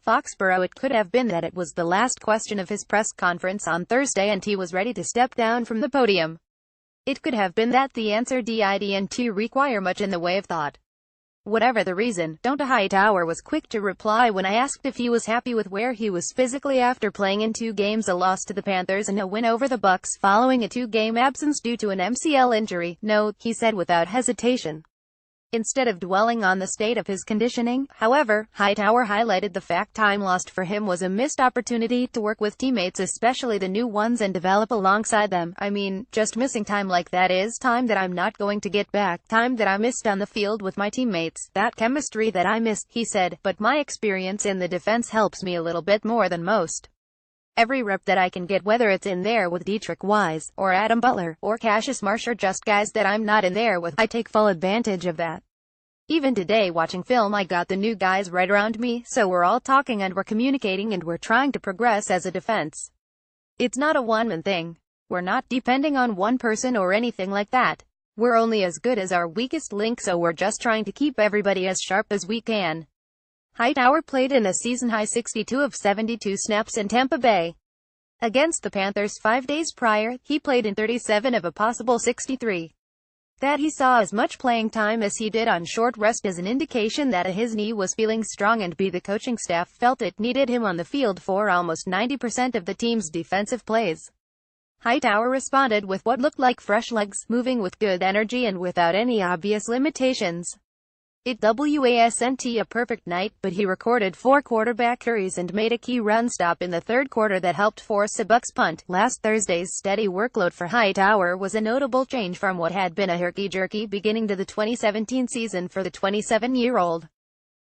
FOXBORO It could have been that it was the last question of his press conference on Thursday and he was ready to step down from the podium. It could have been that the answer didn't require much in the way of thought. Whatever the reason, Hightower was quick to reply when I asked if he was happy with where he was physically after playing in 2 games, a loss to the Panthers and a win over the Bucks following a 2-game absence due to an MCL injury. No, he said without hesitation. Instead of dwelling on the state of his conditioning, however, Hightower highlighted the fact time lost for him was a missed opportunity to work with teammates, especially the new ones, and develop alongside them. I mean, just missing time like that is time that I'm not going to get back, time that I missed on the field with my teammates, that chemistry that I missed, he said, but my experience in the defense helps me a little bit more than most. Every rep that I can get, whether it's in there with Dietrich Wise, or Adam Butler, or Cassius Marsh, or just guys that I'm not in there with, I take full advantage of that. Even today watching film, I got the new guys right around me, so we're all talking and we're communicating and we're trying to progress as a defense. It's not a one-man thing. We're not depending on one person or anything like that. We're only as good as our weakest link, so we're just trying to keep everybody as sharp as we can. Hightower played in a season-high 62 of 72 snaps in Tampa Bay. Against the Panthers 5 days prior, he played in 37 of a possible 63. That he saw as much playing time as he did on short rest is an indication that A, his knee was feeling strong, and B, the coaching staff felt it needed him on the field for almost 90% of the team's defensive plays. Hightower responded with what looked like fresh legs, moving with good energy and without any obvious limitations. It wasn't a perfect night, but he recorded 4 quarterback hurries and made a key run stop in the third quarter that helped force a Bucks punt. Last Thursday's steady workload for Hightower was a notable change from what had been a herky-jerky beginning to the 2017 season for the 27-year-old.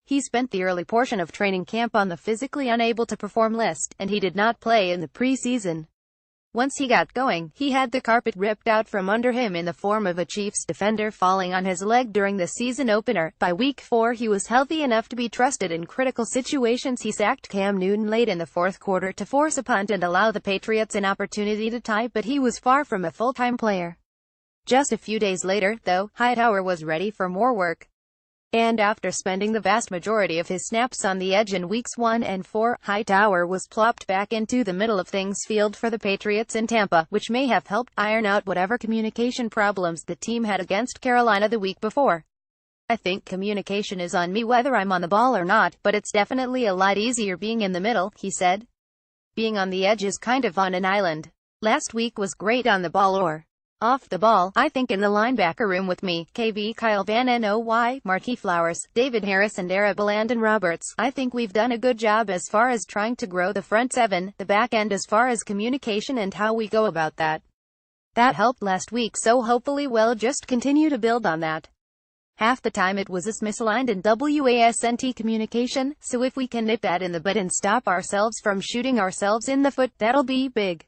He spent the early portion of training camp on the physically unable to perform list, and he did not play in the preseason. Once he got going, he had the carpet ripped out from under him in the form of a Chiefs defender falling on his leg during the season opener. By week 4 he was healthy enough to be trusted in critical situations. He sacked Cam Newton late in the fourth quarter to force a punt and allow the Patriots an opportunity to tie, but he was far from a full-time player. Just a few days later, though, Hightower was ready for more work. And after spending the vast majority of his snaps on the edge in weeks 1 and 4, Hightower was plopped back into the middle of things field for the Patriots in Tampa, which may have helped iron out whatever communication problems the team had against Carolina the week before. I think communication is on me whether I'm on the ball or not, but it's definitely a lot easier being in the middle, he said. Being on the edge is kind of on an island. Last week was great on the ball or off the ball. I think in the linebacker room with me, KV, Kyle Van Noy, Marquis Flowers, David Harris and Landon Roberts, I think we've done a good job as far as trying to grow the front seven, the back end as far as communication and how we go about that. That helped last week, so hopefully we'll just continue to build on that. Half the time it was misaligned in wasn't communication, so if we can nip that in the bud and stop ourselves from shooting ourselves in the foot, that'll be big.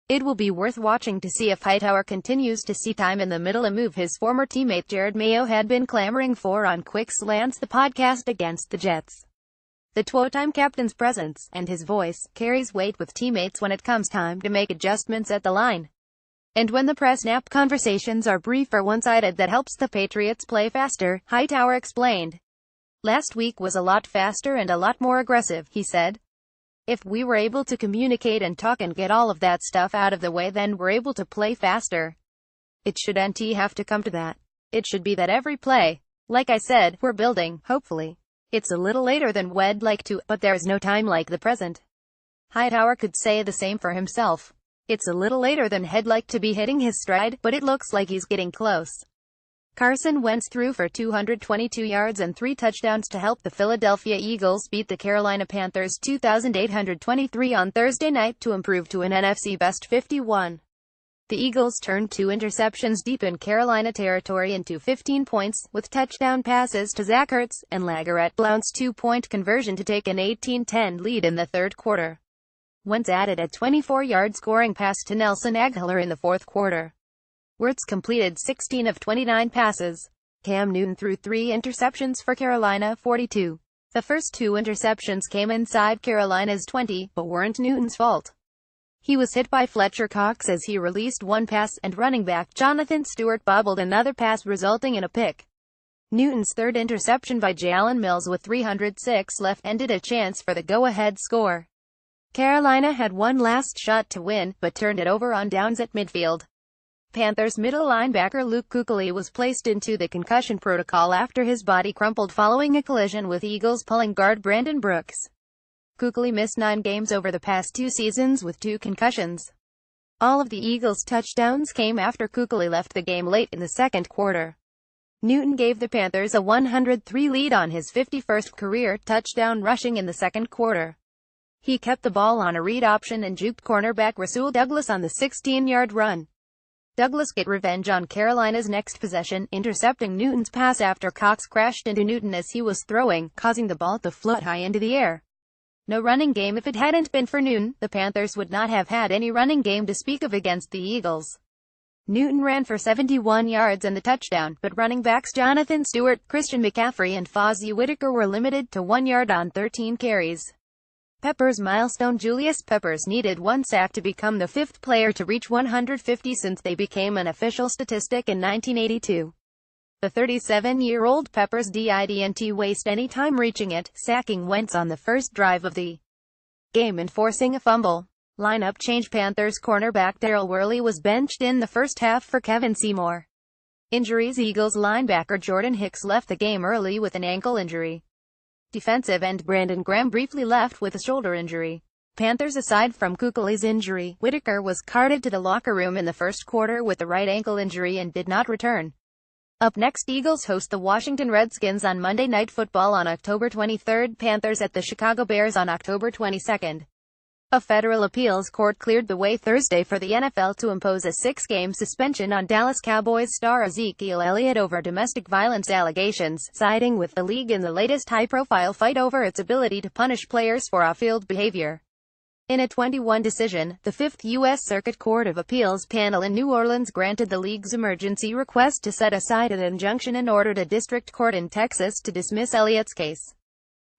It will be worth watching to see if Hightower continues to see time in the middle, a move his former teammate Jared Mayo had been clamoring for on Quick Slants, the podcast against the Jets. The two-time captain's presence, and his voice, carries weight with teammates when it comes time to make adjustments at the line. And when the press-snap conversations are brief or one-sided, that helps the Patriots play faster, Hightower explained. Last week was a lot faster and a lot more aggressive, he said. If we were able to communicate and talk and get all of that stuff out of the way, then we're able to play faster. It shouldn't have to come to that. It should be that every play. Like I said, we're building, hopefully. It's a little later than we'd like to, but there's no time like the present. Hightower could say the same for himself. It's a little later than he'd like to be hitting his stride, but it looks like he's getting close. Carson Wentz threw for 222 yards and 3 touchdowns to help the Philadelphia Eagles beat the Carolina Panthers 2,823 on Thursday night to improve to an NFC Best 51. The Eagles turned 2 interceptions deep in Carolina territory into 15 points, with touchdown passes to Zach Ertz and LeGarrette Blount's 2-point conversion to take an 18-10 lead in the third quarter. Wentz added a 24-yard scoring pass to Nelson Agholor in the fourth quarter. Wirtz completed 16 of 29 passes. Cam Newton threw 3 interceptions for Carolina 42. The first 2 interceptions came inside Carolina's 20, but weren't Newton's fault. He was hit by Fletcher Cox as he released one pass, and running back Jonathan Stewart bobbled another pass, resulting in a pick. Newton's third interception by Jalen Mills with 306 left ended a chance for the go-ahead score. Carolina had one last shot to win, but turned it over on downs at midfield. Panthers middle linebacker Luke Kuechly was placed into the concussion protocol after his body crumpled following a collision with Eagles pulling guard Brandon Brooks. Kuechly missed 9 games over the past 2 seasons with 2 concussions. All of the Eagles' touchdowns came after Kuechly left the game late in the second quarter. Newton gave the Panthers a 103 lead on his 51st career touchdown rushing in the second quarter. He kept the ball on a read option and juked cornerback Rasul Douglas on the 16-yard run. Douglas got revenge on Carolina's next possession, intercepting Newton's pass after Cox crashed into Newton as he was throwing, causing the ball to float high into the air. No running game. If it hadn't been for Newton, the Panthers would not have had any running game to speak of against the Eagles. Newton ran for 71 yards and the touchdown, but running backs Jonathan Stewart, Christian McCaffrey and Fozzie Whitaker were limited to 1 yard on 13 carries. Peppers milestone. Julius Peppers needed 1 sack to become the 5th player to reach 150 since they became an official statistic in 1982. The 37-year-old Peppers didn't waste any time reaching it, sacking Wentz on the first drive of the game and forcing a fumble. Lineup change. Panthers cornerback Darrell Worley was benched in the first half for Kevin Seymour. Injuries. Eagles linebacker Jordan Hicks left the game early with an ankle injury. Defensive end Brandon Graham briefly left with a shoulder injury. Panthers. Aside from Kuechly's injury, Whitaker was carted to the locker room in the first quarter with a right ankle injury and did not return. Up next, Eagles host the Washington Redskins on Monday Night Football on October 23. Panthers at the Chicago Bears on October 22. A federal appeals court cleared the way Thursday for the NFL to impose a 6-game suspension on Dallas Cowboys star Ezekiel Elliott over domestic violence allegations, siding with the league in the latest high-profile fight over its ability to punish players for off-field behavior. In a 21 decision, the 5th U.S. Circuit Court of Appeals panel in New Orleans granted the league's emergency request to set aside an injunction and ordered a district court in Texas to dismiss Elliott's case.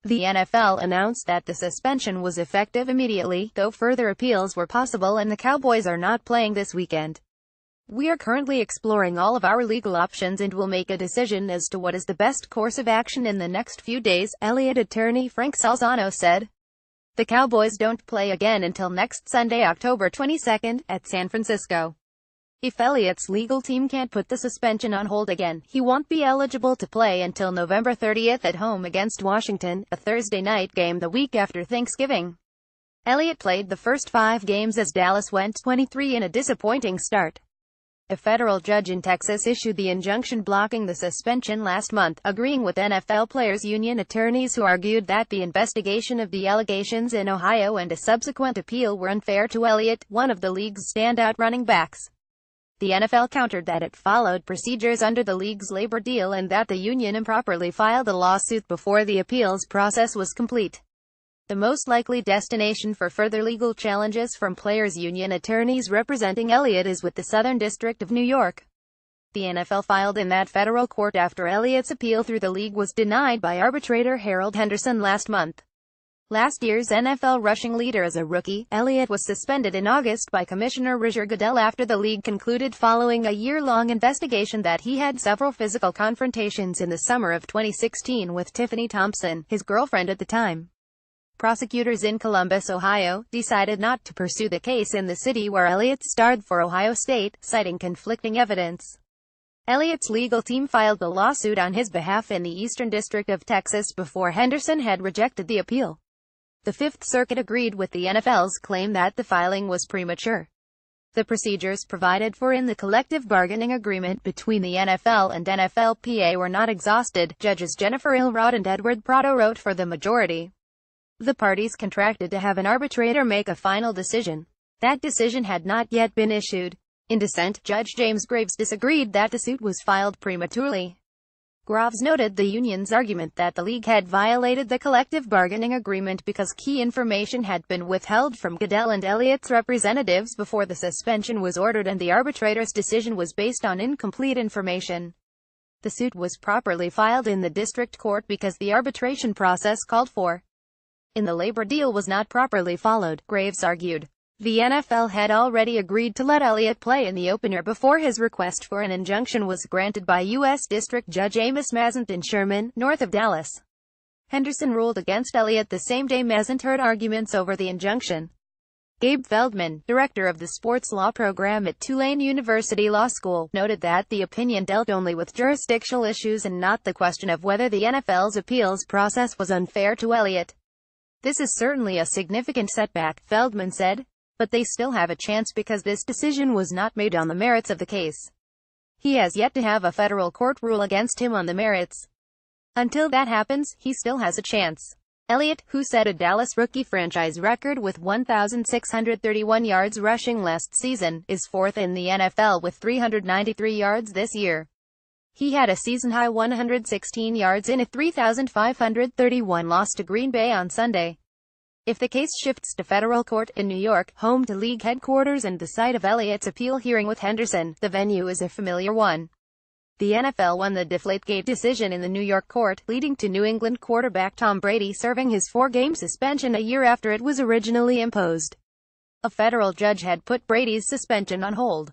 The NFL announced that the suspension was effective immediately, though further appeals were possible and the Cowboys are not playing this weekend. We are currently exploring all of our legal options and will make a decision as to what is the best course of action in the next few days, Elliott attorney Frank Salzano said. The Cowboys don't play again until next Sunday, October 22, at San Francisco. If Elliott's legal team can't put the suspension on hold again, he won't be eligible to play until November 30 at home against Washington, a Thursday night game the week after Thanksgiving. Elliott played the first 5 games as Dallas went 23 in a disappointing start. A federal judge in Texas issued the injunction blocking the suspension last month, agreeing with NFL Players Union attorneys who argued that the investigation of the allegations in Ohio and a subsequent appeal were unfair to Elliott, one of the league's standout running backs. The NFL countered that it followed procedures under the league's labor deal and that the union improperly filed a lawsuit before the appeals process was complete. The most likely destination for further legal challenges from Players Union attorneys representing Elliott is with the Southern District of New York. The NFL filed in that federal court after Elliott's appeal through the league was denied by arbitrator Harold Henderson last month. Last year's NFL rushing leader as a rookie, Elliott was suspended in August by Commissioner Roger Goodell after the league concluded following a year-long investigation that he had several physical confrontations in the summer of 2016 with Tiffany Thompson, his girlfriend at the time. Prosecutors in Columbus, Ohio, decided not to pursue the case in the city where Elliott starred for Ohio State, citing conflicting evidence. Elliott's legal team filed the lawsuit on his behalf in the Eastern District of Texas before Henderson had rejected the appeal. The Fifth Circuit agreed with the NFL's claim that the filing was premature. The procedures provided for in the collective bargaining agreement between the NFL and NFLPA were not exhausted, Judges Jennifer Ilrod and Edward Prado wrote for the majority. The parties contracted to have an arbitrator make a final decision. That decision had not yet been issued. In dissent, Judge James Graves disagreed that the suit was filed prematurely. Graves noted the union's argument that the league had violated the collective bargaining agreement because key information had been withheld from Goodell and Elliott's representatives before the suspension was ordered and the arbitrator's decision was based on incomplete information. The suit was properly filed in the district court because the arbitration process called for in the labor deal was not properly followed, Graves argued. The NFL had already agreed to let Elliott play in the opener before his request for an injunction was granted by U.S. District Judge Amos Mazant in Sherman, north of Dallas. Henderson ruled against Elliott the same day Mazant heard arguments over the injunction. Gabe Feldman, director of the sports law program at Tulane University Law School, noted that the opinion dealt only with jurisdictional issues and not the question of whether the NFL's appeals process was unfair to Elliott. "This is certainly a significant setback," Feldman said. "But they still have a chance because this decision was not made on the merits of the case. He has yet to have a federal court rule against him on the merits. Until that happens, he still has a chance." Elliott, who set a Dallas rookie franchise record with 1,631 yards rushing last season, is fourth in the NFL with 393 yards this year. He had a season-high 116 yards in a 3,531 loss to Green Bay on Sunday. If the case shifts to federal court in New York, home to league headquarters and the site of Elliott's appeal hearing with Henderson, the venue is a familiar one. The NFL won the Deflategate decision in the New York court, leading to New England quarterback Tom Brady serving his 4-game suspension a year after it was originally imposed. A federal judge had put Brady's suspension on hold.